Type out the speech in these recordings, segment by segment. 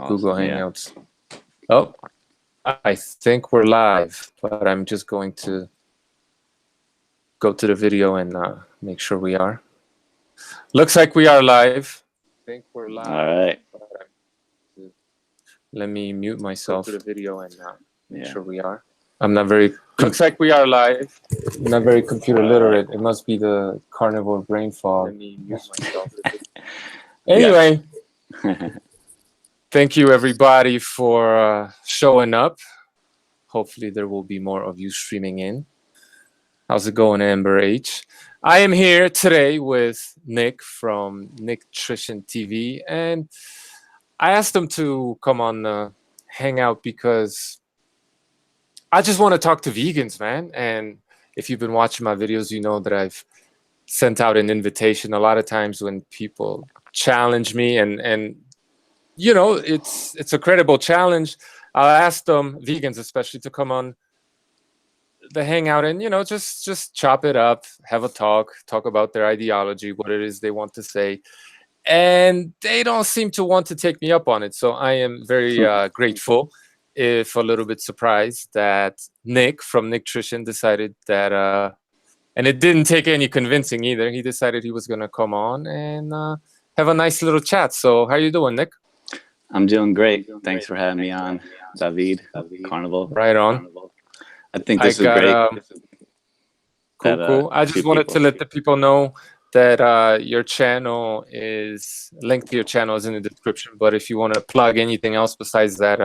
Google Awesome. Yeah. Hangouts. Oh, I think we're live, but I'm just going to go to the video and make sure we are. Looks like we are live. I think we're live. All right. Let me mute myself. Go to the video and make Yeah. sure we are. I'm not very. Looks like we are live. I'm not very computer literate. It must be the carnivore brain fog. Let me mute myself. Anyway, thank you everybody for showing up. Hopefully there will be more of you streaming in. How's it going, Amber H? I am here today with Nick from NicktritionTV, and I asked him to come on Hangout because I just want to talk to vegans, man. And if you've been watching my videos, you know that I've sent out an invitation a lot of times when people challenge me, and you know, it's a credible challenge. I'll ask them, vegans especially, to come on the Hangout and, you know, just chop it up, have a talk about their ideology, what it is they want to say. And they don't seem to want to take me up on it. So I am very grateful, if a little bit surprised, that Nick from Nicktrition decided that, and it didn't take any convincing either. He decided he was going to come on and have a nice little chat. So how you doing, Nick? I'm doing great. Thanks for having me on, David, Carnival. Right on. I think this is great. Cool. I just wanted to let the people know that your channel is linked to your channel is in the description. But if you want to plug anything else besides that,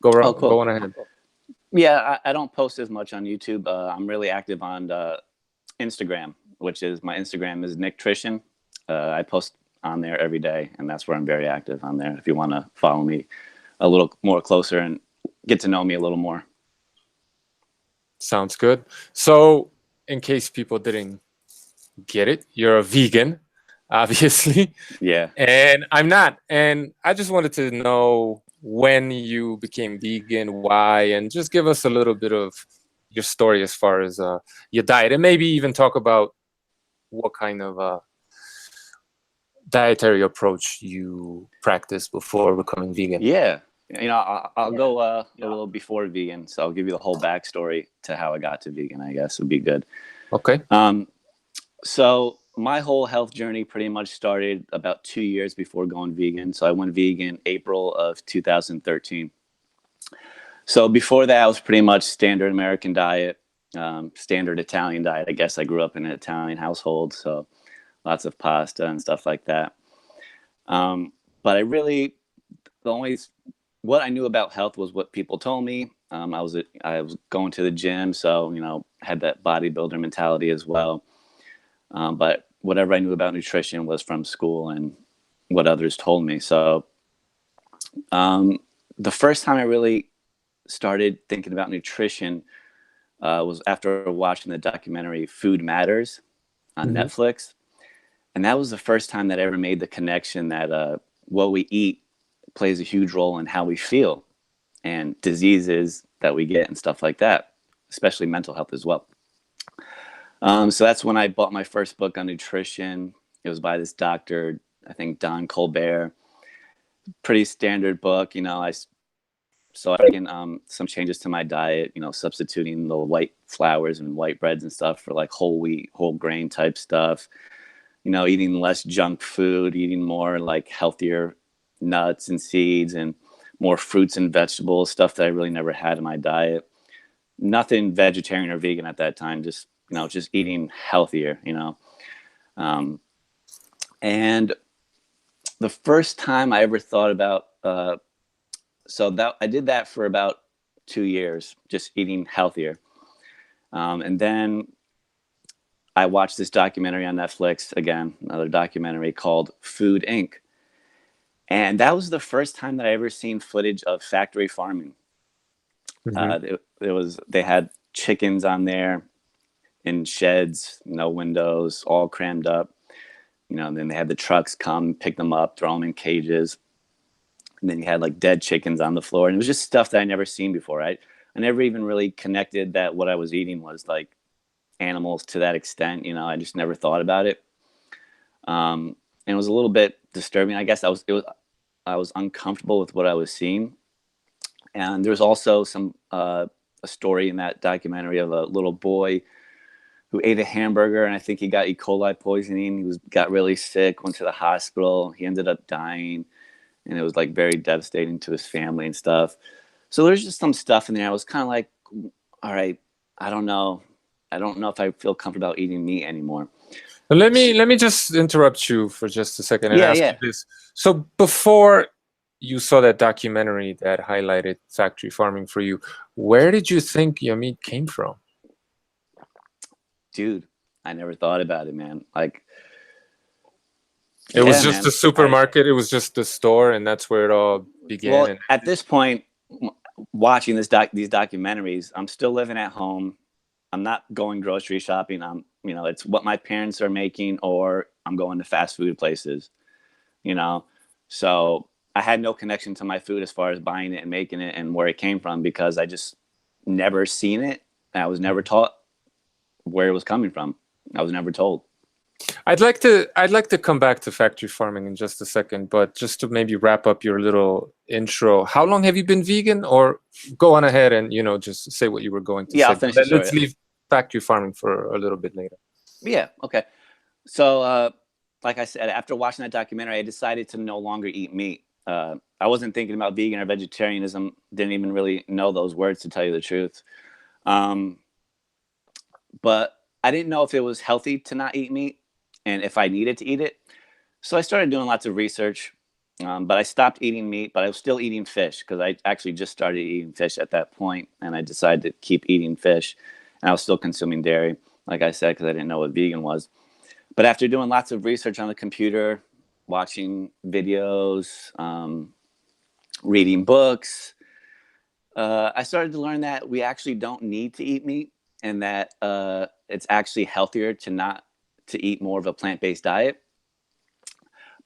go on ahead. Yeah, I don't post as much on YouTube. I'm really active on Instagram, which is my Instagram is Nicktrition. I post on there every day, and that's where I'm very active on there. If you want to follow me a little more closer and get to know me a little more. Sounds good. So, in case people didn't get it, you're a vegan, obviously. Yeah. And I'm not. And I just wanted to know when you became vegan, why, and just give us a little bit of your story as far as your diet, and maybe even talk about what kind of dietary approach you practiced before becoming vegan. Yeah. You know, I'll go a little before vegan, so I'll give you the whole backstory to how I got to vegan, I guess would be good. Okay. So my whole health journey pretty much started about 2 years before going vegan. So I went vegan April of 2013. So before that, I was pretty much standard American diet, standard Italian diet. I guess I grew up in an Italian household, so lots of pasta and stuff like that. But I really, what I knew about health was what people told me. I was going to the gym, so, you know, had that bodybuilder mentality as well. But whatever I knew about nutrition was from school and what others told me. So the first time I really started thinking about nutrition was after watching the documentary Food Matters on Netflix. And that was the first time that I ever made the connection that what we eat plays a huge role in how we feel and diseases that we get and stuff like that, especially mental health as well. So that's when I bought my first book on nutrition. It was by this doctor, I think Don Colbert. Pretty standard book, you know. So I making some changes to my diet, you know, substituting the white flours and white breads and stuff for like whole wheat, whole grain type stuff. You know, eating less junk food, eating more like healthier nuts and seeds and more fruits and vegetables, stuff that I really never had in my diet. Nothing vegetarian or vegan at that time, just, you know, just eating healthier, you know. And the first time I ever thought about, so that I did that for about 2 years, just eating healthier. And then I watched this documentary on Netflix, again, another documentary called Food Inc. And that was the first time that I ever seen footage of factory farming. They had chickens on there in sheds, no windows, all crammed up. You know, and then they had the trucks come, pick them up, throw them in cages. And then you had like dead chickens on the floor. And it was just stuff that I never seen before. I never even really connected that what I was eating was like animals to that extent. You know, I just never thought about it. And it was a little bit disturbing. I guess it was I was uncomfortable with what I was seeing. And there's also a story in that documentary of a little boy who ate a hamburger, and I think he got E. coli poisoning. Got really sick, went to the hospital. He ended up dying, and it was like very devastating to his family and stuff. So there's just some stuff in there. I was kind of like, all right, I don't know. I don't know if I feel comfortable eating meat anymore. Let me just interrupt you for just a second and ask you this. So before you saw that documentary that highlighted factory farming for you, where did you think your meat came from? Dude, I never thought about it, man. Like, it was just the supermarket. It was just the store, and that's where it all began. Well, at this point, watching these documentaries, I'm still living at home. I'm not going grocery shopping. It's what my parents are making, or I'm going to fast food places, So I had no connection to my food as far as buying it and making it and where it came from, because I just never seen it. I was never taught where it was coming from. I was never told. I'd like to come back to factory farming in just a second, but just to maybe wrap up your little intro, how long have you been vegan? Or go on ahead and just say what you were going to say. I'll finish the story. Let's leave factory farming for a little bit later. Yeah, okay. So like I said, after watching that documentary, I decided to no longer eat meat. I wasn't thinking about vegan or vegetarianism, didn't even really know those words, to tell you the truth. But I didn't know if it was healthy to not eat meat and if I needed to eat it. So I started doing lots of research, but I stopped eating meat, but I was still eating fish, because I actually just started eating fish at that point, and I decided to keep eating fish, and I was still consuming dairy, like I said, because I didn't know what vegan was. But after doing lots of research on the computer, watching videos, reading books, I started to learn that we actually don't need to eat meat, and that it's actually healthier to eat more of a plant-based diet.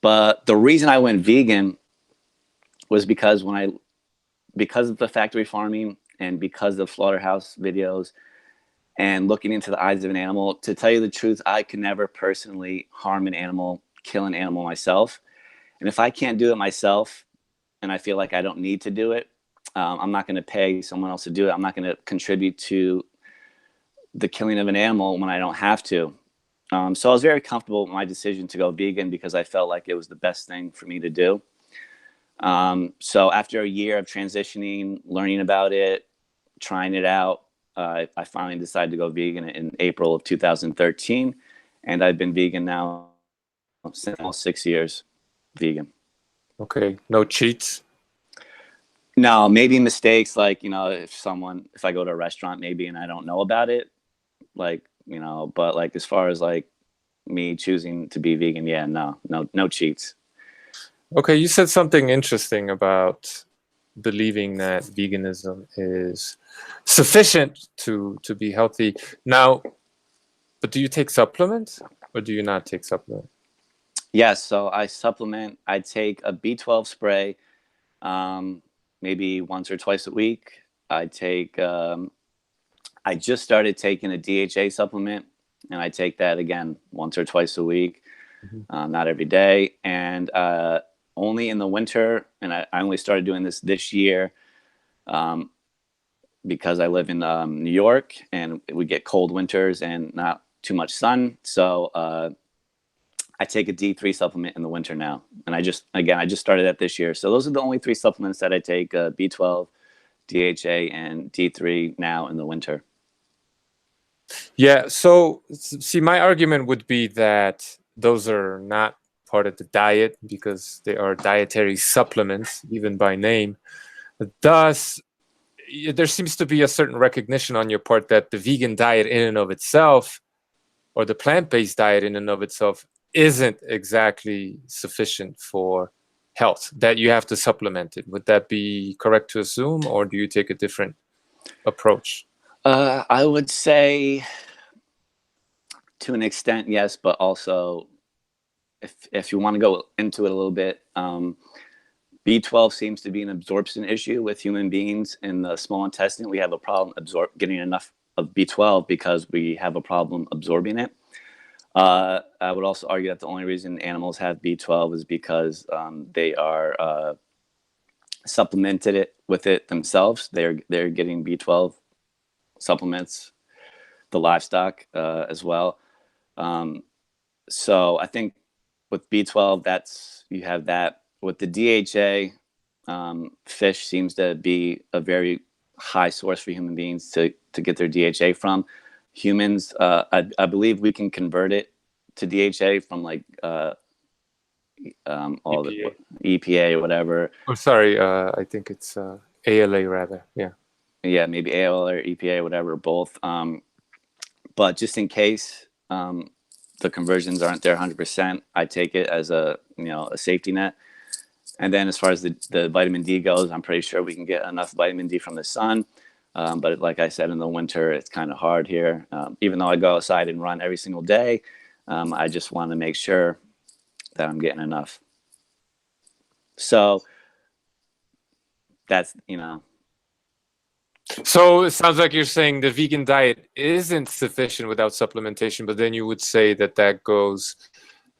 But the reason I went vegan was because of the factory farming and because of slaughterhouse videos and looking into the eyes of an animal. To tell you the truth, I could never personally harm an animal, kill an animal myself. And if I can't do it myself, and I feel like I don't need to do it, I'm not going to pay someone else to do it. I'm not going to contribute to the killing of an animal when I don't have to. So I was very comfortable with my decision to go vegan, because I felt like it was the best thing for me to do. So after a year of transitioning, learning about it, trying it out, I finally decided to go vegan in April of 2013. And I've been vegan now since almost 6 years, vegan. Okay, no cheats? No, maybe mistakes, like, if I go to a restaurant maybe and I don't know about it, like, but like, as far as like me choosing to be vegan, yeah, no cheats. Okay, you said something interesting about believing that veganism is sufficient to be healthy. Now, but do you take supplements, or do you not take supplements? Yes, so I supplement. I take a B12 spray, maybe once or twice a week. I just started taking a DHA supplement, and I take that again once or twice a week, not every day. And only in the winter, and I only started doing this year, because I live in New York, and we get cold winters and not too much sun. So I take a D3 supplement in the winter now. And I just started that this year. So those are the only 3 supplements that I take: B12, DHA, and D3 now in the winter. Yeah, so see, my argument would be that those are not part of the diet, because they are dietary supplements, even by name. Thus, there seems to be a certain recognition on your part that the vegan diet in and of itself, or the plant-based diet in and of itself, isn't exactly sufficient for health, that you have to supplement it. Would that be correct to assume, or do you take a different approach? I would say to an extent, yes, but also if you want to go into it a little bit, B12 seems to be an absorption issue with human beings in the small intestine. We have a problem getting enough of B12 because we have a problem absorbing it. I would also argue that the only reason animals have B12 is because they are supplemented it with it themselves. They're getting B12 supplements, the livestock as well. So I think with B12, you have that. With the DHA, fish seems to be a very high source for human beings to get their DHA from. Humans, I believe we can convert it to DHA from like all the EPA. EPA or whatever. Oh, sorry. I think it's ALA rather. Yeah. Yeah, maybe AL or EPA, whatever, both. But just in case the conversions aren't there 100%, I take it as a safety net. And then as far as the vitamin D goes, I'm pretty sure we can get enough vitamin D from the sun. But like I said, in the winter, it's kind of hard here. Even though I go outside and run every single day, I just want to make sure that I'm getting enough. So that's, So it sounds like you're saying the vegan diet isn't sufficient without supplementation, but then you would say that that goes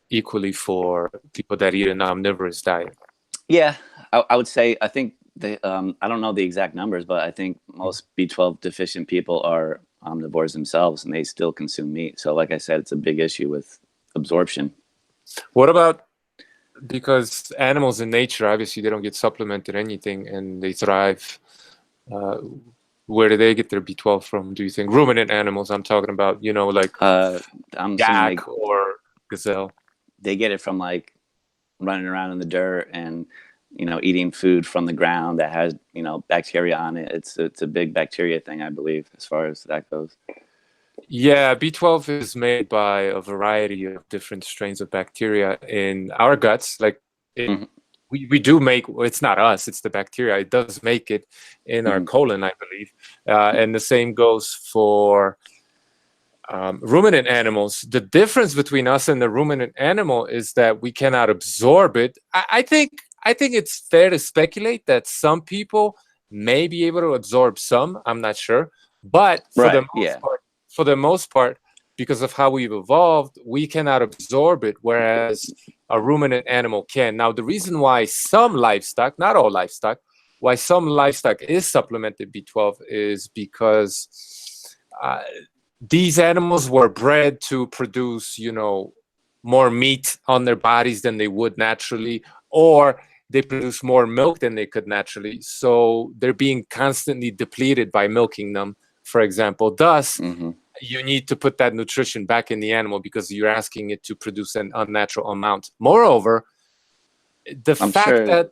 equally for people that eat an omnivorous diet. Yeah, I would say, I think I don't know the exact numbers, but I think most B12 deficient people are omnivores themselves, and they still consume meat. So like I said, it's a big issue with absorption. What about, because animals in nature, obviously they don't get supplemented anything and they thrive. Where do they get their B12 from, do you think? Ruminant animals, I'm talking about, like I'm yak or gazelle. They get it from like running around in the dirt and eating food from the ground that has bacteria on it. It's a big bacteria thing, I believe, as far as that goes. Yeah, B12 is made by a variety of different strains of bacteria in our guts. Like we do make, it's not us, it's the bacteria. It does make it in our colon, I believe. And the same goes for ruminant animals. The difference between us and the ruminant animal is that we cannot absorb it. I think it's fair to speculate that some people may be able to absorb some. I'm not sure, but for the most part, because of how we've evolved, we cannot absorb it, whereas a ruminant animal can. Now, the reason why some livestock, not all livestock, why some livestock is supplemented B12 is because these animals were bred to produce, more meat on their bodies than they would naturally, or they produce more milk than they could naturally. So they're being constantly depleted by milking them, for example. Thus, you need to put that nutrition back in the animal because you're asking it to produce an unnatural amount. Moreover, I'm sure that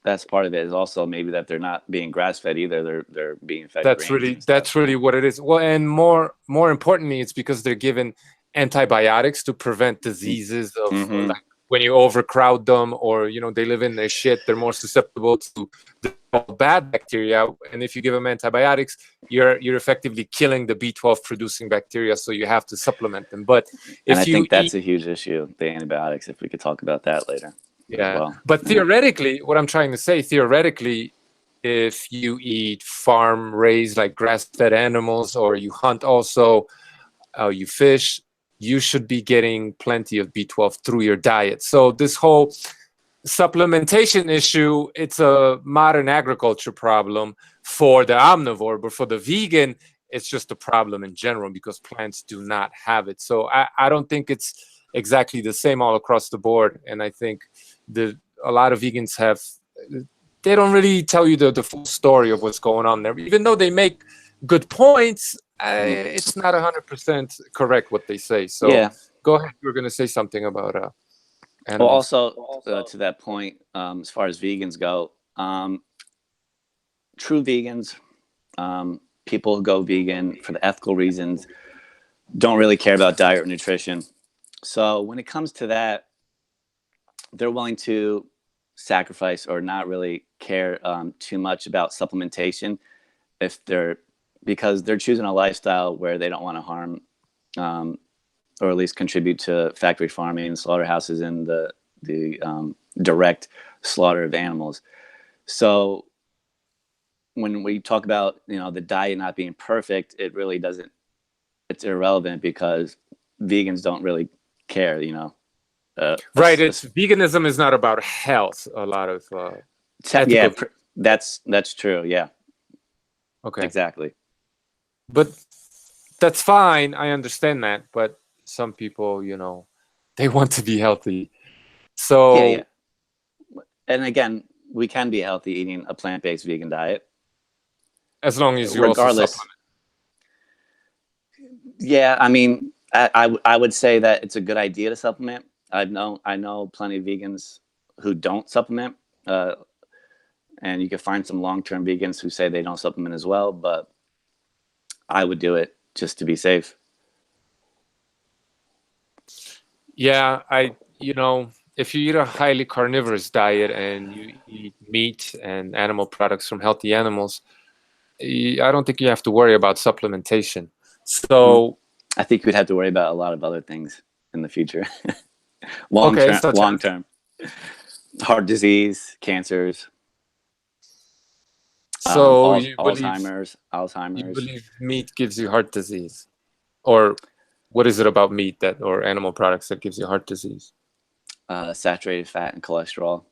that's part of it is also maybe that they're not being grass fed either. They're being fed. That's really what it is. Well, and more importantly, it's because they're given antibiotics to prevent diseases of like when you overcrowd them, or they live in their shit. They're more susceptible to the bad bacteria, and if you give them antibiotics, you're effectively killing the B12 producing bacteria. So you have to supplement them. But I think that's a huge issue, the antibiotics. If we could talk about that later. Yeah, as well. But theoretically, what I'm trying to say, theoretically, if you eat farm raised like grass-fed animals, or you hunt also, you fish, you should be getting plenty of B12 through your diet. So this whole supplementation issue, it's a modern agriculture problem for the omnivore, but for the vegan, it's just a problem in general because plants do not have it. So I don't think it's exactly the same all across the board. And I think a lot of vegans they don't really tell you the full story of what's going on there. Even though they make good points, it's not 100% correct what they say. So yeah. Go ahead. You were going to say something about animals. Well, also to that point, as far as vegans go, true vegans, people who go vegan for the ethical reasons, don't really care about diet or nutrition. So when it comes to that, they're willing to sacrifice or not really care too much about supplementation because they're choosing a lifestyle where they don't want to harm or at least contribute to factory farming, slaughterhouses, and the direct slaughter of animals. So when we talk about the diet not being perfect, it really doesn't. It's irrelevant because vegans don't really care, you know. Right. It's veganism is not about health. A lot of Yeah, ethical. that's true. Yeah, Okay. exactly. But that's fine. I understand that. But some people, you know, they want to be healthy. So Yeah. And again, we can be healthy eating a plant-based vegan diet, as long as you also regardless. supplement. Yeah, I mean, I would say that it's a good idea to supplement. I know plenty of vegans who don't supplement, and you can find some long-term vegans who say they don't supplement as well. But I would do it just to be safe. Yeah, you know, if you eat a highly carnivorous diet and you eat meat and animal products from healthy animals, I don't think you have to worry about supplementation. So, I think we'd have to worry about a lot of other things in the future. long okay, term, heart disease, cancers, so you believe Alzheimer's. meat gives you heart disease, or what is it about meat that or animal products that gives you heart disease? Saturated fat and cholesterol,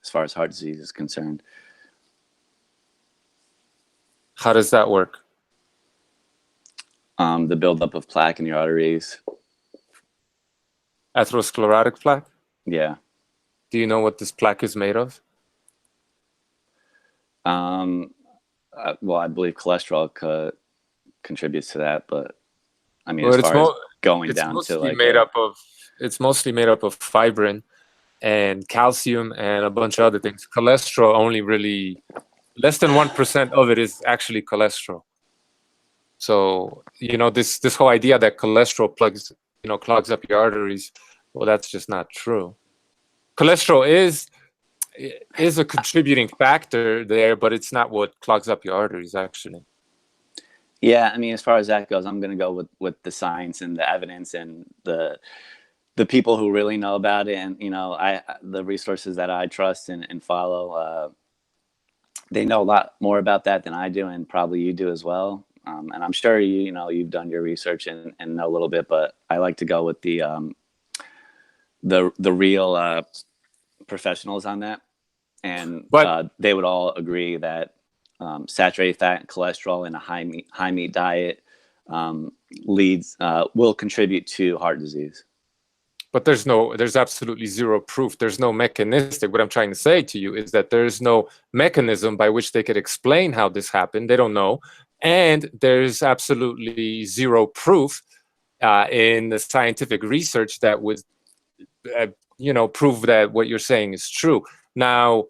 as far as heart disease is concerned. How does that work? The buildup of plaque in your arteries. Atherosclerotic plaque? Yeah. Do you know what this plaque is made of? Well, I believe cholesterol contributes to that, but I mean, Well, as far as going down to like it's mostly made up of fibrin and calcium and a bunch of other things. Cholesterol only really less than 1% of it is actually cholesterol. So, you know, this whole idea that cholesterol clogs up your arteries, well, that's just not true. Cholesterol is a contributing factor there, but it's not what clogs up your arteries, actually. Yeah, I mean, as far as that goes, I'm going to go with the science and the evidence and the people who really know about it, and you know, the resources that I trust and follow. They know a lot more about that than I do, and probably you do as well. And I'm sure you've done your research and know a little bit, but I like to go with the real professionals on that, and they would all agree that saturated fat and cholesterol in a high meat diet will contribute to heart disease. But there's absolutely zero proof. There's no mechanistic. What I'm trying to say to you is that there's no mechanism by which they could explain how this happened. They don't know. And there's absolutely zero proof in the scientific research that would, prove that what you're saying is true. Now,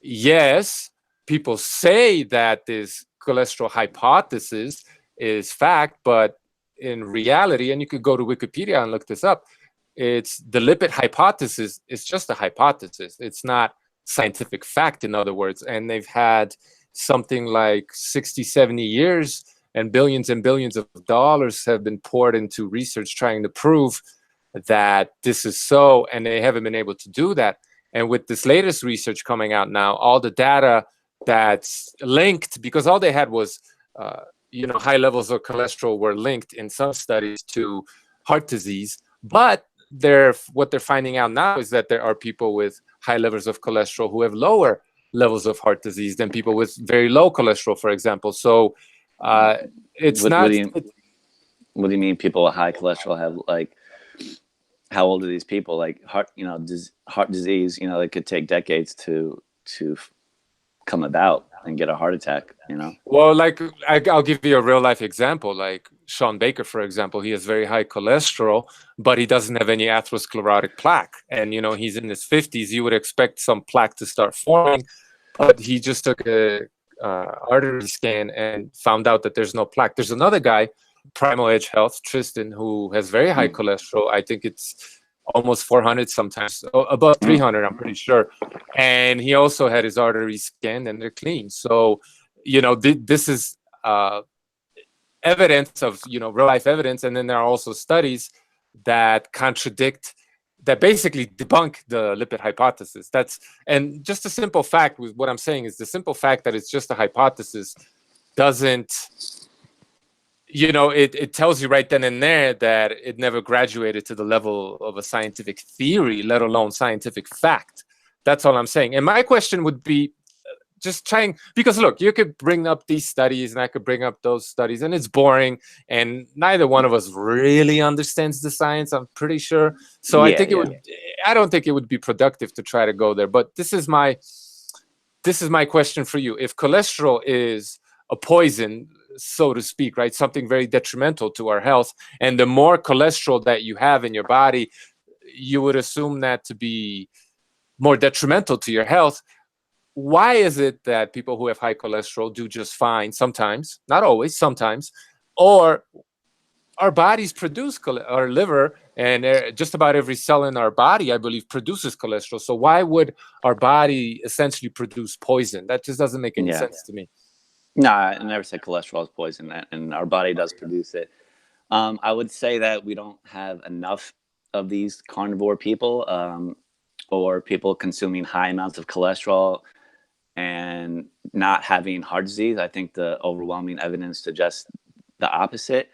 yes, people say that this cholesterol hypothesis is fact, but in reality, and you could go to Wikipedia and look this up, it's the lipid hypothesis is just a hypothesis. It's not scientific fact, in other words. And they've had something like 60, 70 years and billions of dollars have been poured into research trying to prove that this is so, and they haven't been able to do that. And with this latest research coming out now, all the data that's linked, because all they had was, high levels of cholesterol were linked in some studies to heart disease, but what they're finding out now is that there are people with high levels of cholesterol who have lower levels of heart disease than people with very low cholesterol, for example. So it's what, not. What do you mean people with high cholesterol have, like, how old are these people? Like heart disease, it could take decades to come about and get a heart attack, Well, like I'll give you a real life example. Like Sean Baker, for example, he has very high cholesterol, but he doesn't have any atherosclerotic plaque. And, he's in his 50s. You would expect some plaque to start forming, but he just took a artery scan and found out that there's no plaque. There's another guy, Primal Edge Health, Tristan, who has very high cholesterol. I think it's almost 400, sometimes above 300, I'm pretty sure. And he also had his arteries scanned and they're clean. So, this is evidence of, real life evidence. And then there are also studies that that basically debunk the lipid hypothesis. And just a simple fact with what I'm saying is the simple fact that it's just a hypothesis doesn't, it tells you right then and there that it never graduated to the level of a scientific theory, let alone scientific fact. That's all I'm saying. And my question would be, just trying, because look, you could bring up these studies and I could bring up those studies, and it's boring, and neither one of us really understands the science, I'm pretty sure. So I think I don't think it would be productive to try to go there. But this is my question for you. If cholesterol is a poison, so to speak, right, something very detrimental to our health, and the more cholesterol that you have in your body, you would assume that to be more detrimental to your health. Why is it that people who have high cholesterol do just fine sometimes, not always, sometimes, or our bodies produce our liver and just about every cell in our body, I believe, produces cholesterol. So why would our body essentially produce poison? That just doesn't make any sense to me. No, I never said cholesterol is poison, and our body does produce it. I would say that we don't have enough of these carnivore people, or people consuming high amounts of cholesterol and not having heart disease. I think the overwhelming evidence suggests the opposite.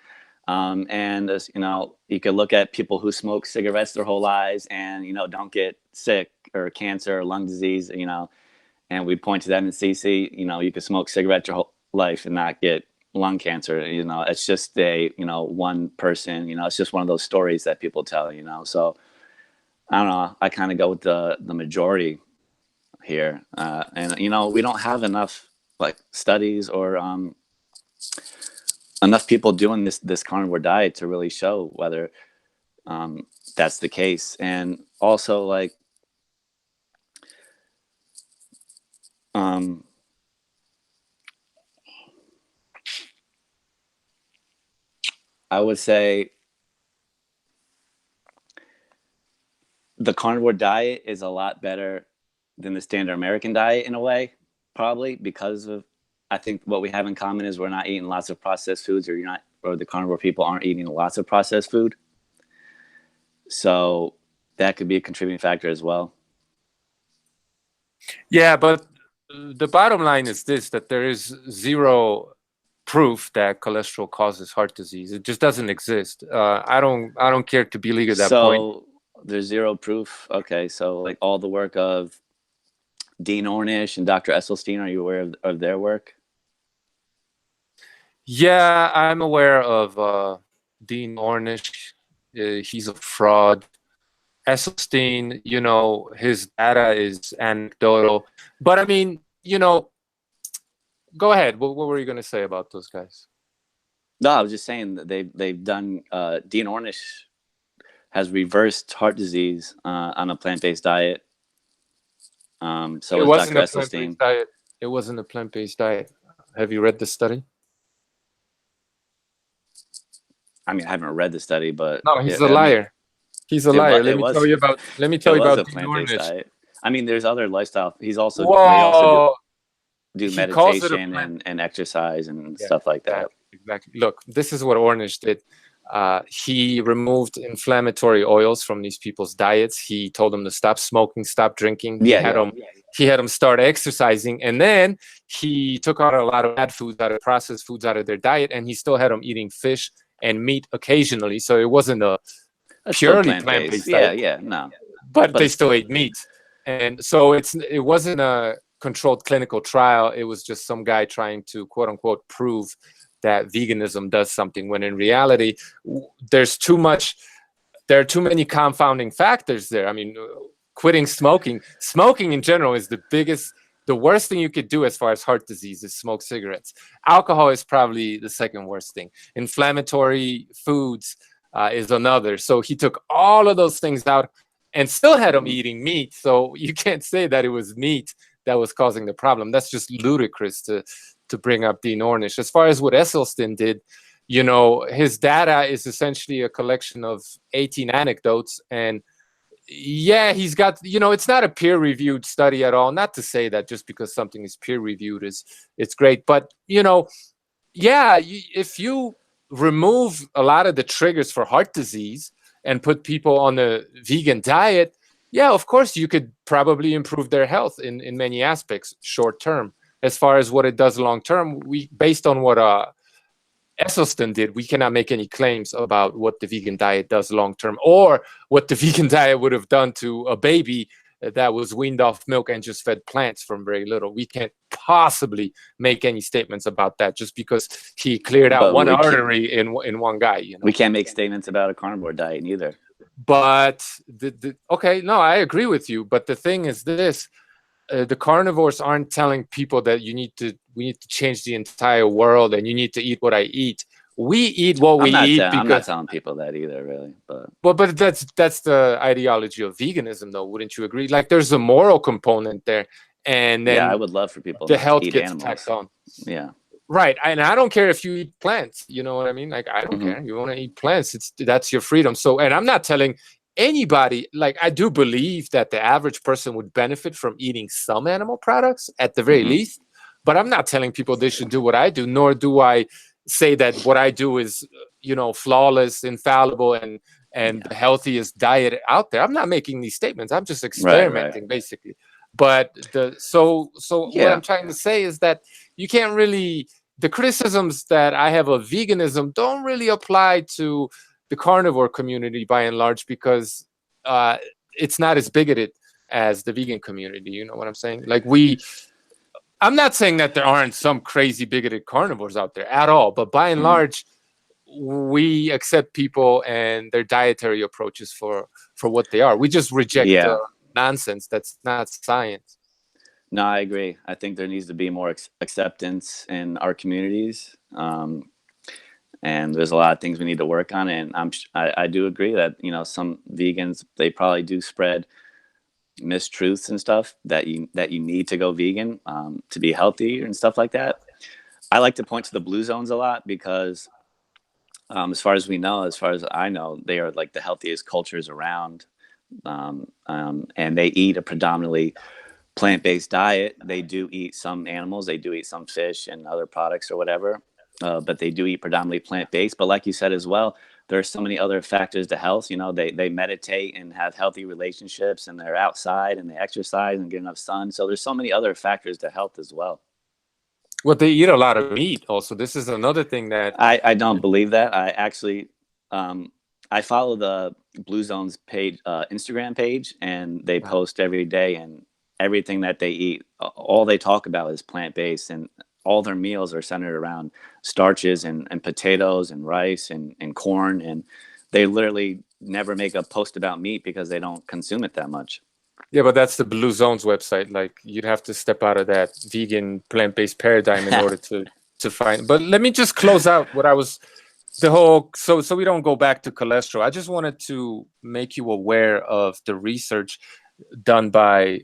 And as you could look at people who smoke cigarettes their whole lives and don't get sick or cancer or lung disease, and we point to them and see, you could smoke cigarettes your whole life and not get lung cancer. It's just one person. It's just one of those stories that people tell. So I don't know. I kind of go with the majority here, and we don't have enough studies or enough people doing this carnivore diet to really show whether that's the case. And also I would say the carnivore diet is a lot better than the standard American diet in a way, probably because of, I think what we have in common is we're not eating lots of processed foods, or the carnivore people aren't eating lots of processed food. So that could be a contributing factor as well. Yeah, but the bottom line is this, that there is zero proof that cholesterol causes heart disease. It just doesn't exist. I don't care to beleaguer that point. So there's zero proof. Okay, so all the work of Dean Ornish and Dr. Esselstyn, are you aware of their work? Yeah, I'm aware of Dean Ornish. He's a fraud. Esselstyn, his data is anecdotal. But I mean, go ahead. What were you going to say about those guys? No, I was just saying that they've done. Dean Ornish has reversed heart disease on a plant-based diet. So it wasn't Dr. a plant-based Esselstyn. diet. It wasn't a plant-based diet. Have you read the study? I mean, I haven't read the study, but no, he's a liar. He's a liar. Let me tell you about Dean Ornish. I mean, there's other lifestyle. He's also Whoa. they also do meditation and exercise and stuff like that. Exactly. Look, this is what Ornish did. He removed inflammatory oils from these people's diets. He told them to stop smoking, stop drinking. He had them start exercising, and then he took out a lot of bad foods, out of processed foods, out of their diet, and he still had them eating fish and meat occasionally. So it wasn't a purely plant-based diet. But they still ate meat, and so it wasn't a controlled clinical trial. It was just some guy trying to quote unquote prove that veganism does something, when in reality there are too many confounding factors there. I mean, quitting smoking in general is the worst thing you could do as far as heart disease is smoke cigarettes. Alcohol is probably the second worst thing. Inflammatory foods is another. So he took all of those things out and still had them eating meat. So you can't say that it was meat that was causing the problem. That's just ludicrous to bring up Dean Ornish. As far as what Esselstyn did, his data is essentially a collection of 18 anecdotes. And yeah, he's got, it's not a peer-reviewed study at all. Not to say that just because something is peer-reviewed it's great. But, if you remove a lot of the triggers for heart disease and put people on a vegan diet, yeah, of course, you could probably improve their health in many aspects short term. As far as what it does long term, based on what Esselstyn did, we cannot make any claims about what the vegan diet does long term, or what the vegan diet would have done to a baby that was weaned off milk and just fed plants from very little. We can't possibly make any statements about that just because he cleared out But one artery in one guy. You know, we can't make statements about a carnivore diet either. But okay, no, I agree with you. But the thing is this: the carnivores aren't telling people that we need to change the entire world and you need to eat what I eat. We eat what we eat because I'm not telling people that either, really. But that's the ideology of veganism, though, wouldn't you agree? Like, there's a moral component there, and then I would love for people the not health to eat gets animals. tacked on. Yeah. Right, and I don't care if you eat plants. You know what I mean? Like, I don't care. You want to eat plants? That's your freedom. So, and I'm not telling anybody. Like, I do believe that the average person would benefit from eating some animal products at the very least. But I'm not telling people they should do what I do. Nor do I say that what I do is, you know, flawless, infallible, and the healthiest diet out there. I'm not making these statements. I'm just experimenting, basically. But what I'm trying to say is that you can't really, the criticisms that I have of veganism don't really apply to the carnivore community by and large, because it's not as bigoted as the vegan community. You know what I'm saying? Like, I'm not saying that there aren't some crazy bigoted carnivores out there at all, but by and large, we accept people and their dietary approaches for what they are. We just reject nonsense that's not science. No, I agree. I think there needs to be more acceptance in our communities, and there's a lot of things we need to work on. And I do agree that, you know, some vegans, they probably do spread mistruths and stuff that you need to go vegan to be healthy and stuff like that. I like to point to the blue zones a lot because as far as I know, they are like the healthiest cultures around, and they eat a predominantly plant-based diet. They do eat some animals, they do eat some fish and other products or whatever, but they do eat predominantly plant-based. But like you said as well, there are so many other factors to health. You know, they meditate and have healthy relationships, and they're outside and they exercise and get enough sun. So there's so many other factors to health as well. Well, they eat a lot of meat also. This is another thing that I don't believe that. I actually I follow the Blue Zones page, Instagram page, and they post every day, and everything that they eat, all they talk about is plant-based, and all their meals are centered around starches and potatoes and rice and corn, and they literally never make a post about meat because they don't consume it that much. Yeah, but that's the Blue Zones website. Like, you'd have to step out of that vegan plant-based paradigm in order to find. But let me just close out what I was so we don't go back to cholesterol. I just wanted to make you aware of the research done by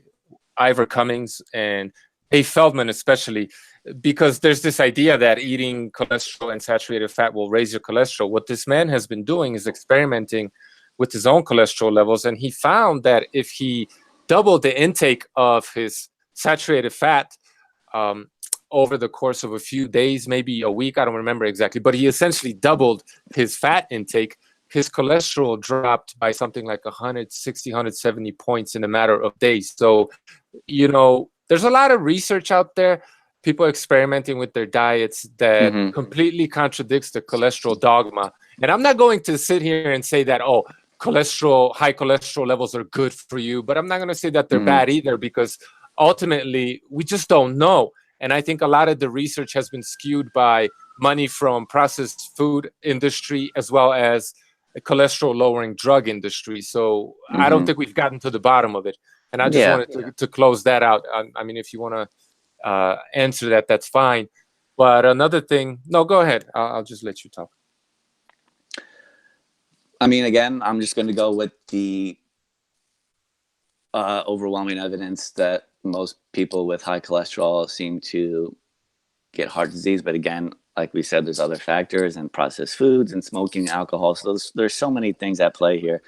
Ivor Cummings and Dave Feldman, especially, because there's this idea that eating cholesterol and saturated fat will raise your cholesterol. What this man has been doing is experimenting with his own cholesterol levels, and he found that if he doubled the intake of his saturated fat over the course of a few days, maybe a week, I don't remember exactly, but he essentially doubled his fat intake, his cholesterol dropped by something like 160, 170 points in a matter of days. So, you know, there's a lot of research out there, people experimenting with their diets that completely contradicts the cholesterol dogma. And I'm not going to sit here and say that, oh, high cholesterol levels are good for you, but I'm not going to say that they're bad either, because ultimately we just don't know. And I think a lot of the research has been skewed by money from processed food industry as well as the cholesterol lowering drug industry. So I don't think we've gotten to the bottom of it. And I just wanted to close that out. I mean, if you want to answer that, that's fine. But another thing, no, go ahead. I'll just let you talk. I mean, again, I'm just going to go with the overwhelming evidence that most people with high cholesterol seem to get heart disease. But again, like we said, there's other factors, and processed foods and smoking, alcohol. So there's so many things at play here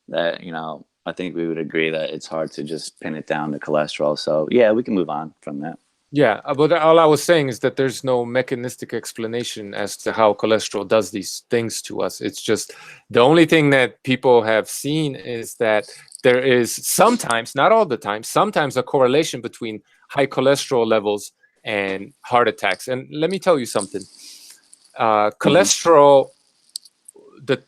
that, you know, I think we would agree that it's hard to just pin it down to cholesterol. So yeah, we can move on from that. Yeah, but all I was saying is that there's no mechanistic explanation as to how cholesterol does these things to us. It's just the only thing that people have seen is that there is sometimes, not all the time, sometimes a correlation between high cholesterol levels and heart attacks. And let me tell you something. cholesterol, the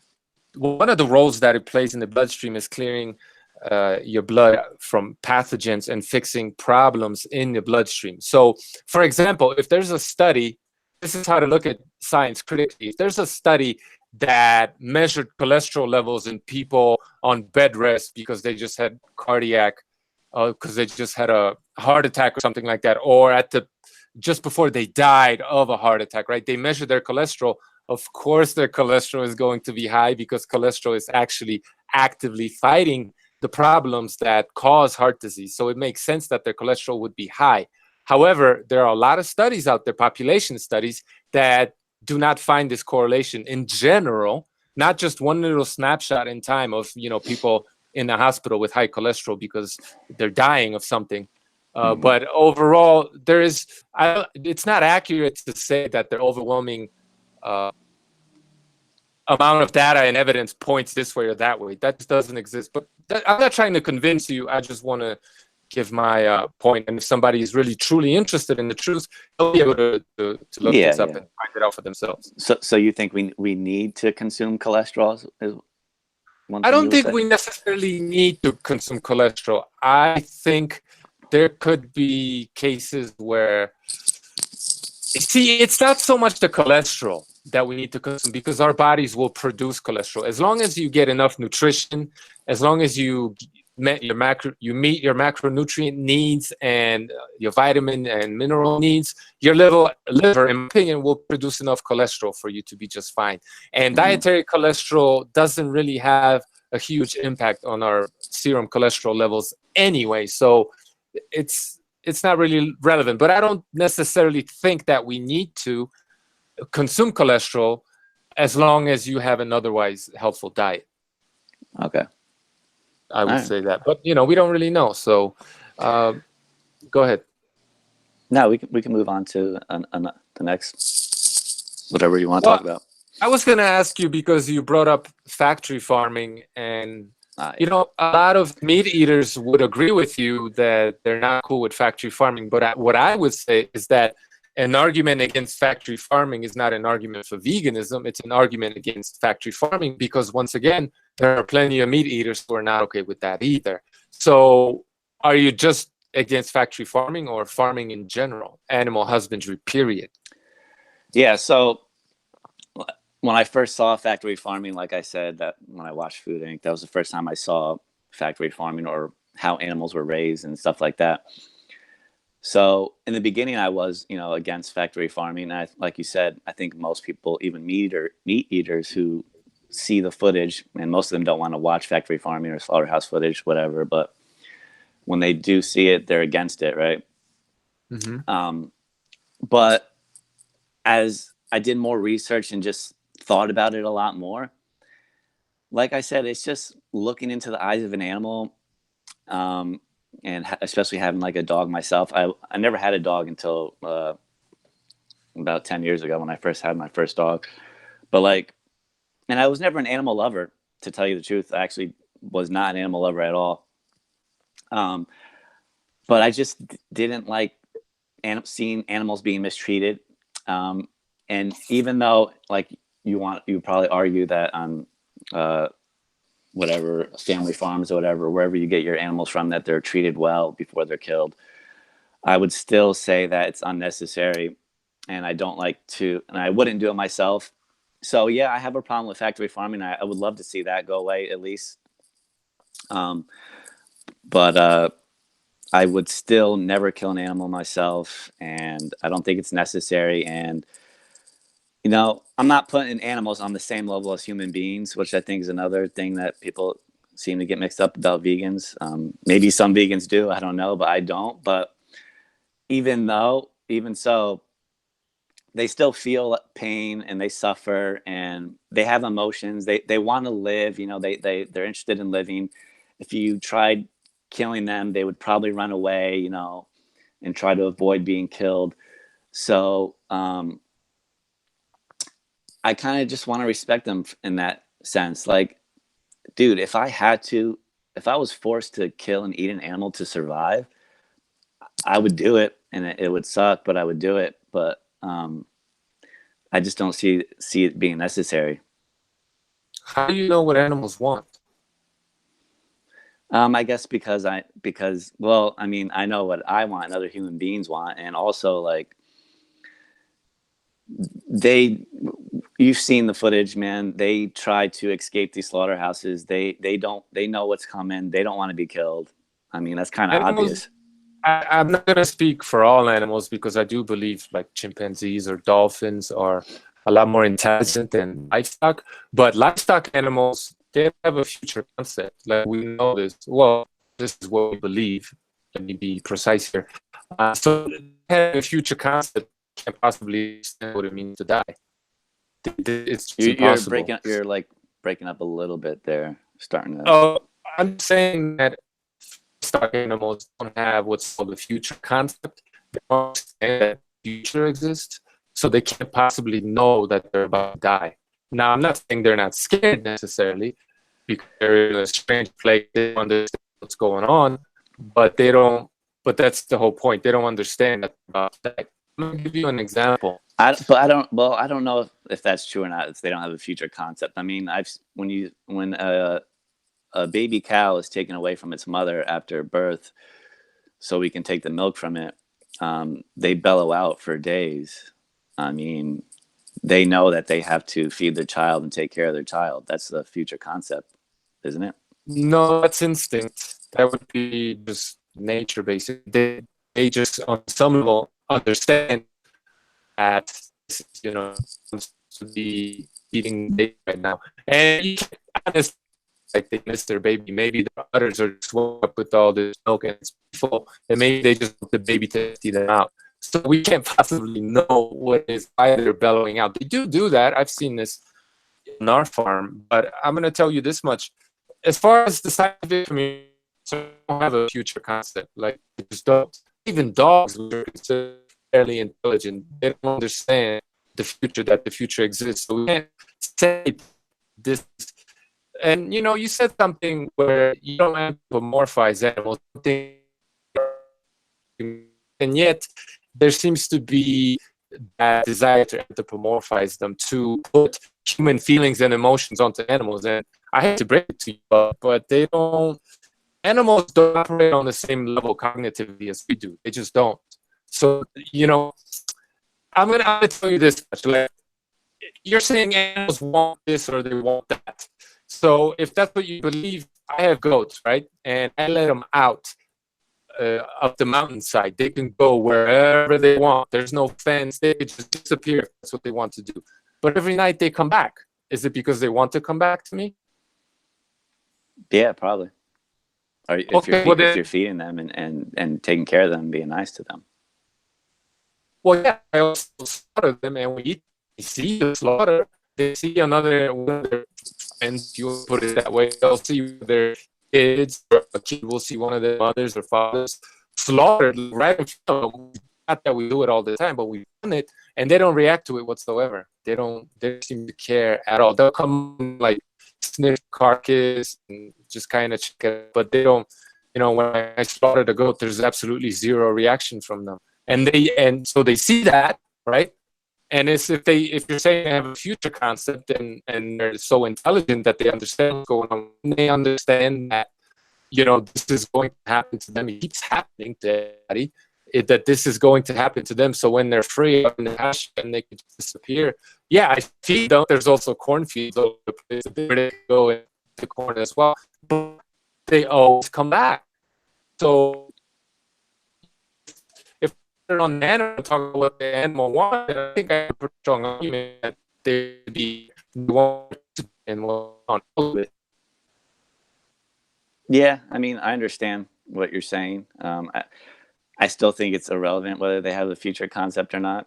one of the roles that it plays in the bloodstream is clearing your blood from pathogens and fixing problems in the bloodstream. So, for example, if there's a study, this is how to look at science critically. If there's a study that measured cholesterol levels in people on bed rest because they just had cardiac, because they just had a heart attack or something like that, or at the just before they died of a heart attack, right? They measure their cholesterol. Of course, their cholesterol is going to be high because cholesterol is actually actively fighting the problems that cause heart disease. So it makes sense that their cholesterol would be high. However, there are a lot of studies out there, population studies, that do not find this correlation in general, not just one little snapshot in time of, people in the hospital with high cholesterol because they're dying of something. But overall, it's not accurate to say that the overwhelming amount of data and evidence points this way or that way. That just doesn't exist. But I'm not trying to convince you. I just want to give my point. And if somebody is really truly interested in the truth, they'll be able to look this up and find it out for themselves. So you think we need to consume cholesterol? I don't think we necessarily need to consume cholesterol. I think there could be cases where, see, it's not so much the cholesterol that we need to consume because our bodies will produce cholesterol. As long as you get enough nutrition, as long as you meet your macronutrient needs and your vitamin and mineral needs, your liver, in my opinion, will produce enough cholesterol for you to be just fine. And dietary cholesterol doesn't really have a huge impact on our serum cholesterol levels anyway. So it's not really relevant. But I don't necessarily think that we need to consume cholesterol as long as you have an otherwise healthful diet. Okay. I would say that, but we don't really know. So, go ahead. No, we can move on to the next, whatever you want to talk about. I was going to ask you because you brought up factory farming, and a lot of meat eaters would agree with you that they're not cool with factory farming. But what I would say is that an argument against factory farming is not an argument for veganism. It's an argument against factory farming because, once again, there are plenty of meat eaters who are not okay with that either. So are you just against factory farming or farming in general, animal husbandry, period? Yeah, so when I first saw factory farming, like I said, that when I watched Food Inc., that was the first time I saw factory farming or how animals were raised and stuff like that. So in the beginning, I was, against factory farming. And like you said, I think most people, even meat eaters who see the footage, and most of them don't want to watch factory farming or slaughterhouse footage, whatever. But when they do see it, they're against it, right? But as I did more research and just thought about it a lot more, like I said, it's just looking into the eyes of an animal. And especially having like a dog myself, I never had a dog until about 10 years ago when I first had my first dog. But and I was never an animal lover, to tell you the truth. I actually was not an animal lover at all. But I just didn't like seeing animals being mistreated. And even though you probably argue that on whatever family farms or whatever, wherever you get your animals from, that they're treated well before they're killed, I would still say that it's unnecessary, and I don't like to, and I wouldn't do it myself. So yeah, I have a problem with factory farming. I would love to see that go away at least. But I would still never kill an animal myself, and I don't think it's necessary. And I'm not putting animals on the same level as human beings, which I think is another thing that people seem to get mixed up about vegans. Maybe some vegans do, I don't know, but I don't. But even so, they still feel pain and they suffer and they have emotions. They want to live, they're interested in living. If you tried killing them, they would probably run away, and try to avoid being killed. So, I kind of just want to respect them in that sense. Like, dude, if I was forced to kill and eat an animal to survive, I would do it, and it would suck, but I would do it. But I just don't see it being necessary. How do you know what animals want? I guess because well, I mean, I know what I want and other human beings want, and also like you've seen the footage, man. They try to escape these slaughterhouses. They know what's coming. They don't want to be killed. I mean, that's kind of Animals, obvious. I'm not going to speak for all animals because I do believe like chimpanzees or dolphins are a lot more intelligent than livestock. But livestock animals, they have a future concept. Like we know this. Well, this is what we believe. Let me be precise here. So they have a future concept can't possibly understand what it means to die. It's just impossible. You're like breaking up a little bit there. Starting to. Oh, I'm saying that stock animals don't have what's called a future concept. They don't understand that future exists, so they can't possibly know that they're about to die. Now, I'm not saying they're not scared necessarily, because they're in a strange place. They don't understand what's going on, but they don't. But that's the whole point. They don't understand that they're about to die. I'm gonna give you an example. I don't know if that's true or not. If they don't have a future concept. I mean, when a baby cow is taken away from its mother after birth, so we can take the milk from it, they bellow out for days. I mean, they know that they have to feed their child and take care of their child. That's the future concept, isn't it? No, that's instinct. That would be just nature, basically. They just on some level understand that this is, to be eating baby right now. And you can't honestly, like they miss their baby. Maybe the udders are swelled up with all this milk and it's full, and maybe they just want the baby to empty them out. So we can't possibly know what is why they're bellowing out. They do that. I've seen this in our farm, but I'm going to tell you this much. As far as the scientific community, don't have a future concept. Like, they just don't. Even dogs, which are considered fairly intelligent, they don't understand the future, that the future exists. So we can't say this. And you said something where you don't anthropomorphize animals, and yet there seems to be that desire to anthropomorphize them, to put human feelings and emotions onto animals. And I hate to break it to you, but they don't. Animals don't operate on the same level cognitively as we do. They just don't. So I'm gonna tell you this much. Like, you're saying animals want this or they want that. So if that's what you believe, I have goats, right? And I let them out up the mountainside. They can go wherever they want. There's no fence. They can just disappear if that's what they want to do. But every night they come back. Is it because they want to come back to me? Yeah, probably. Or if Okay, if you're feeding them and taking care of them, being nice to them. Well, yeah, I also slaughter them, and we eat. They see the slaughter. They see another one of their friends, if you put it that way. They'll see their kids, or a kid will see one of their mothers or fathers slaughtered right in front of them. Not that we do it all the time, but we've done it, and they don't react to it whatsoever. They don't seem to care at all. They'll come like sniff carcass and just kind of check it, but they don't. When I slaughtered a goat, there's absolutely zero reaction from them, and so they see that, right? And it's if you're saying they have a future concept and they're so intelligent that they understand what's going on, they understand that this is going to happen to them. It keeps happening to everybody. That this is going to happen to them. So when they're free in the pasture and they can just disappear, yeah, I feed them. There's also cornfields over the place where they go into corn as well. But they always come back. So if they're on the animal, talk about what the animal wants, I think I have a pretty strong argument that they be want and want all of it. Yeah, I mean, I understand what you're saying. I still think it's irrelevant whether they have a future concept or not.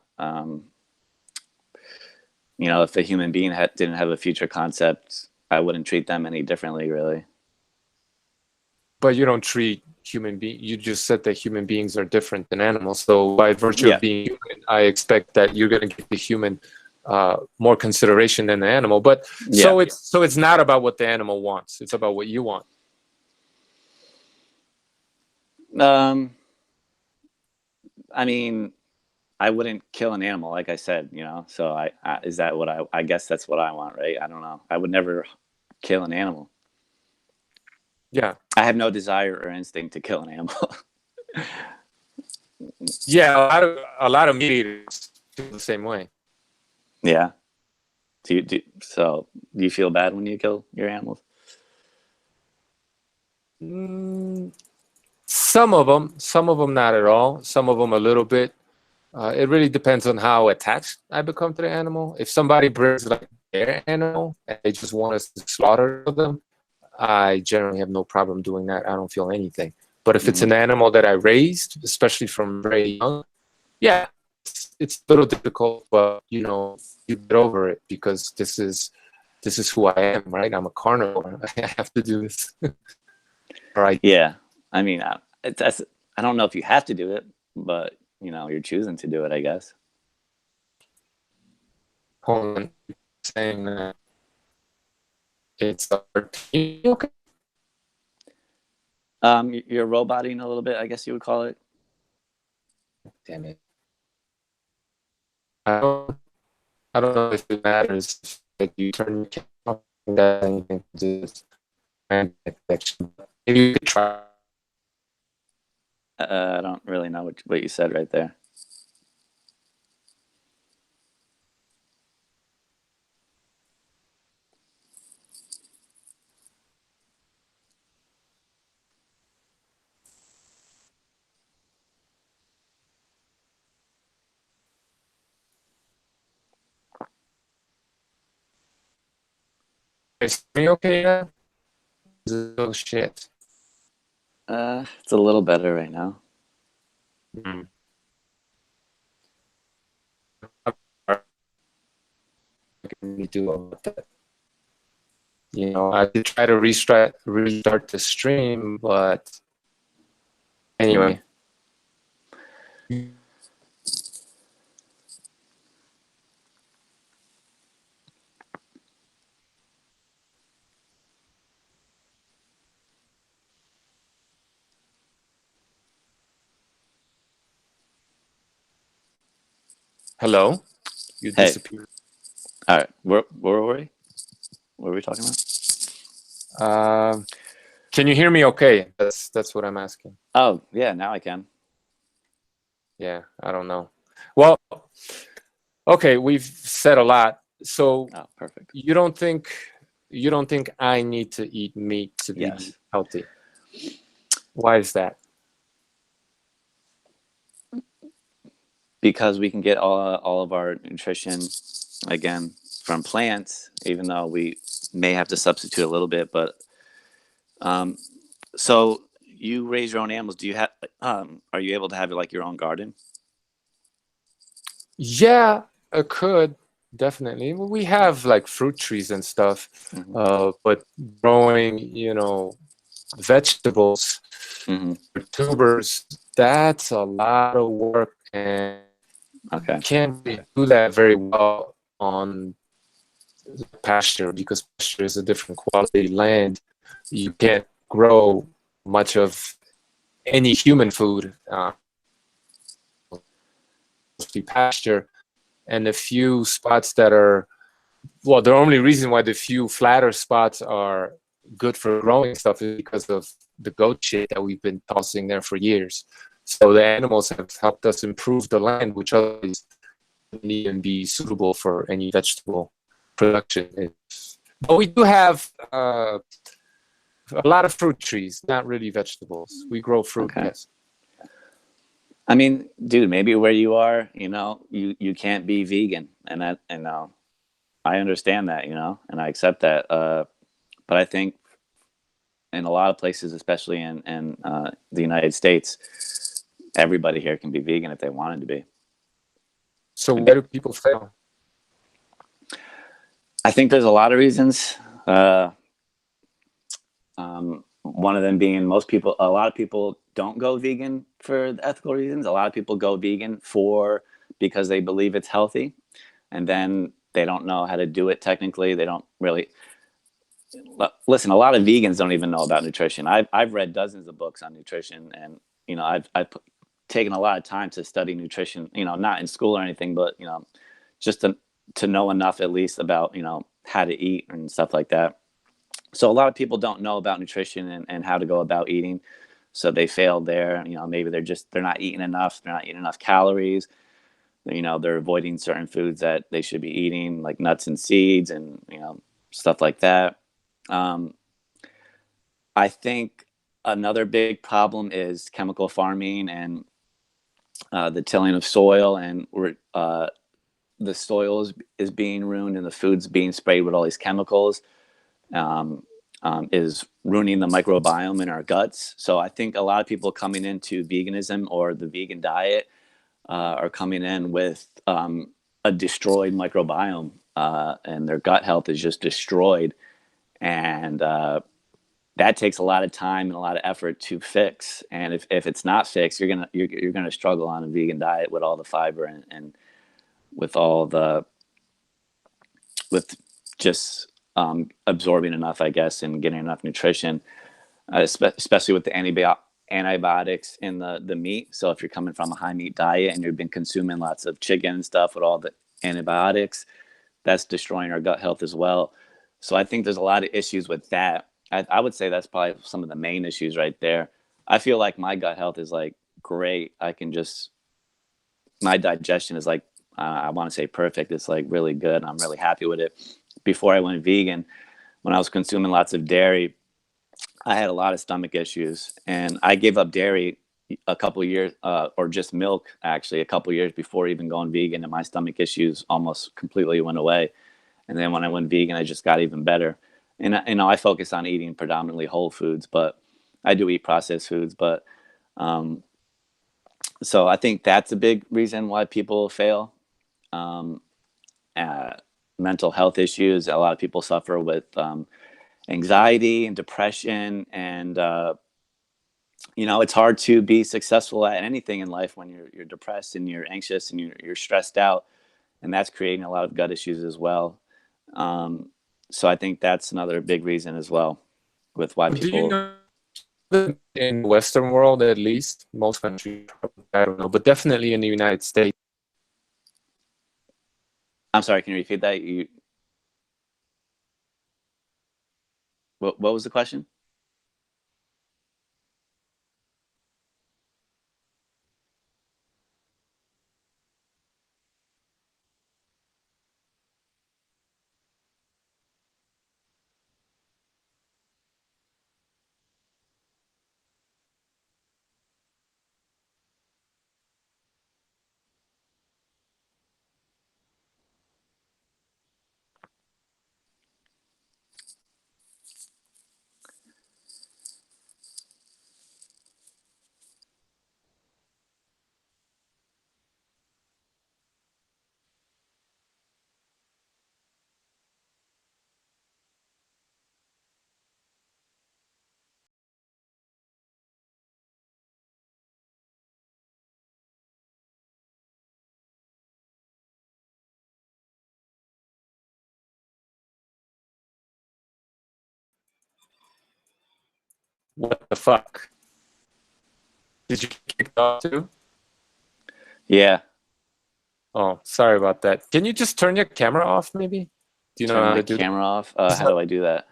If a human being didn't have a future concept, I wouldn't treat them any differently, really. But you don't treat human beings. You just said that human beings are different than animals. So by virtue of being human, I expect that you're going to give the human more consideration than the animal. But so it's not about what the animal wants. It's about what you want. I mean, I wouldn't kill an animal, like I said, so is that what I guess that's what I want, right? I don't know. I would never kill an animal. Yeah. I have no desire or instinct to kill an animal. Yeah, a lot of meat eaters feel the same way. Yeah. So do you feel bad when you kill your animals? Some of them not at all. Some of them a little bit. It really depends on how attached I become to the animal. If somebody brings like their animal and they just want us to slaughter them, I generally have no problem doing that. I don't feel anything. But if it's an animal that I raised, especially from very young, yeah, it's a little difficult, but you get over it because this is who I am, right? I'm a carnivore. I have to do this. Right. Yeah. I mean, I don't know if you have to do it, but you're choosing to do it, I guess. Hold on. Saying that it's okay. You're roboting a little bit, I guess you would call it. Damn it. I don't know if it matters if you turn your camera off and that anything to just connection. Maybe you could try. I don't really know what you said right there. Is me okay now? Oh shit. It's a little better right now. Can we do about that? I did try to restart the stream, but anyway. Hello? You Hey. disappeared. All right. Where were we? What were we talking about? Can you hear me okay? That's what I'm asking. Oh, yeah, now I can. Yeah, I don't know. Well, okay, we've said a lot. So perfect. you don't think I need to eat meat to be healthy? Why is that? Because we can get all of our nutrition, again, from plants, even though we may have to substitute a little bit. But so you raise your own animals. Do you have? Are you able to have like your own garden? Yeah, I could definitely. We have like fruit trees and stuff, but growing, vegetables, tubers, that's a lot of work, and you can't really do that very well on pasture because pasture is a different quality land. You can't grow much of any human food, mostly pasture, and the few spots that are, well, the only reason why the few flatter spots are good for growing stuff is because of the goat shit that we've been tossing there for years. So the animals have helped us improve the land, which otherwise wouldn't even be suitable for any vegetable production. But we do have a lot of fruit trees, not really vegetables. We grow fruit, yes. I mean, dude, maybe where you are, you can't be vegan, and I understand that, and I accept that. But I think in a lot of places, especially in the United States, everybody here can be vegan if they wanted to be. So why do people fail? I think there's a lot of reasons. One of them being a lot of people don't go vegan for ethical reasons. A lot of people go vegan because they believe it's healthy, and then they don't know how to do it technically. They don't really listen. A lot of vegans don't even know about nutrition. I've read dozens of books on nutrition, and I've taken a lot of time to study nutrition, you know, not in school or anything, but, you know, just to know enough at least about, you know, how to eat and stuff like that. So a lot of people don't know about nutrition and how to go about eating. So they failed there. You know, maybe they're not eating enough. They're not eating enough calories. You know, they're avoiding certain foods that they should be eating, like nuts and seeds and, you know, stuff like that. Um, I think another big problem is chemical farming and the tilling of soil, and the soil is being ruined and the food's being sprayed with all these chemicals. Um, is ruining the microbiome in our guts. So I think a lot of people coming into veganism or the vegan diet are coming in with a destroyed microbiome, and their gut health is just destroyed. And that takes a lot of time and a lot of effort to fix. And if it's not fixed, you're gonna struggle on a vegan diet with all the fiber and with all the with just absorbing enough, I guess, and getting enough nutrition, especially with the antibiotics in the meat. So if you're coming from a high meat diet and you've been consuming lots of chicken and stuff with all the antibiotics, that's destroying our gut health as well. So I think there's a lot of issues with that. I would say that's probably some of the main issues right there. I feel like my gut health is like great. My digestion is like, I want to say perfect. It's like really good. I'm really happy with it. Before I went vegan, when I was consuming lots of dairy, I had a lot of stomach issues, and I gave up dairy a couple of years, or just milk actually, a couple of years before even going vegan, and my stomach issues almost completely went away. And then when I went vegan, I just got even better. And you know, I focus on eating predominantly whole foods, but I do eat processed foods. But so I think that's a big reason why people fail. Um, Mental health issues. A lot of people suffer with anxiety and depression, and you know, it's hard to be successful at anything in life when you're depressed and you're anxious and you're stressed out, and that's creating a lot of gut issues as well. So I think that's another big reason as well with why Do you people. know in the Western world, at least, most countries, I don't know, but definitely in the United States. I'm sorry, can you repeat that? What was the question? What the fuck? Did you kick it off too? Yeah, Oh, sorry about that. Can you just turn your camera off, maybe? Do you know turn how my to do that? camera off. How do I do that?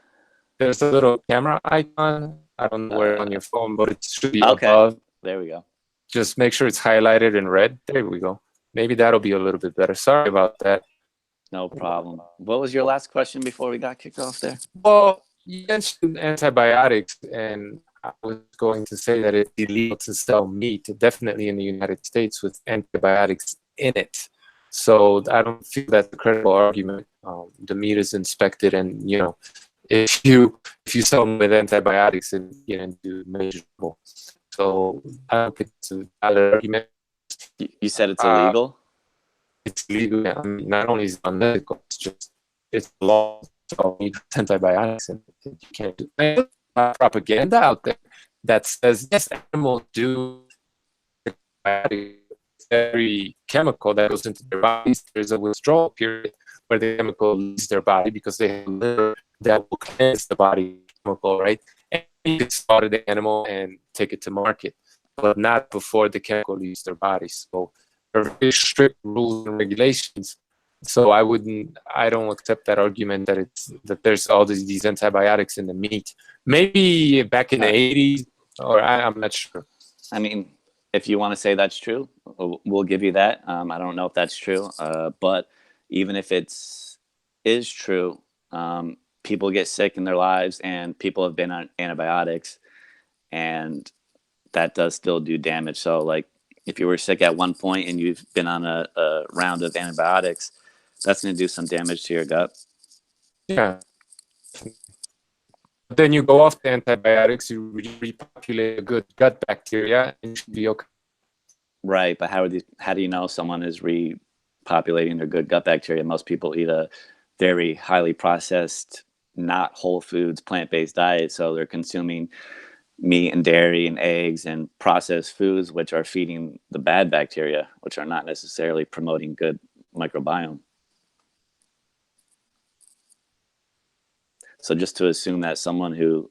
There's a little camera icon. I don't know where on your phone, but it should be Okay, above. there we go. Just make sure it's highlighted in red. There we go. Maybe that'll be a little bit better. Sorry about that. No problem. What was your last question before we got kicked off there? Well, you mentioned antibiotics, and I was going to say that it's illegal to sell meat, definitely in the United States, with antibiotics in it. So I don't feel that's a credible argument. The meat is inspected, and you know, if you sell them with antibiotics, it get into major trouble. So I don't think it's a valid argument. You said it's Uh, illegal? it's legal. I mean, not only is it unethical, it's law. So you need antibiotics, and you can't do. There's propaganda out there that says yes, animals do every chemical that goes into their bodies. There's a withdrawal period where the chemical leaves their body because they have a liver that will cleanse the body chemical, right? And you can slaughter the animal and take it to market. but not before the chemical leaves their bodies. So there are very strict rules and regulations. So I don't accept that argument that there's all these antibiotics in the meat. Maybe back in the 80s, or I'm not sure. I mean, if you want to say that's true, we'll give you that. I don't know if that's true, but even if is true, people get sick in their lives, and people have been on antibiotics, and that does still do damage. So, like, if you were sick at one point and you've been on a round of antibiotics, that's going to do some damage to your gut. Yeah. But then you go off the antibiotics, you repopulate a good gut bacteria, and you should be okay. Right, but how do you know someone is repopulating their good gut bacteria? Most people eat a very highly processed, not whole foods, plant-based diet, so they're consuming meat and dairy and eggs and processed foods, which are feeding the bad bacteria, which are not necessarily promoting good microbiome. So just to assume that someone who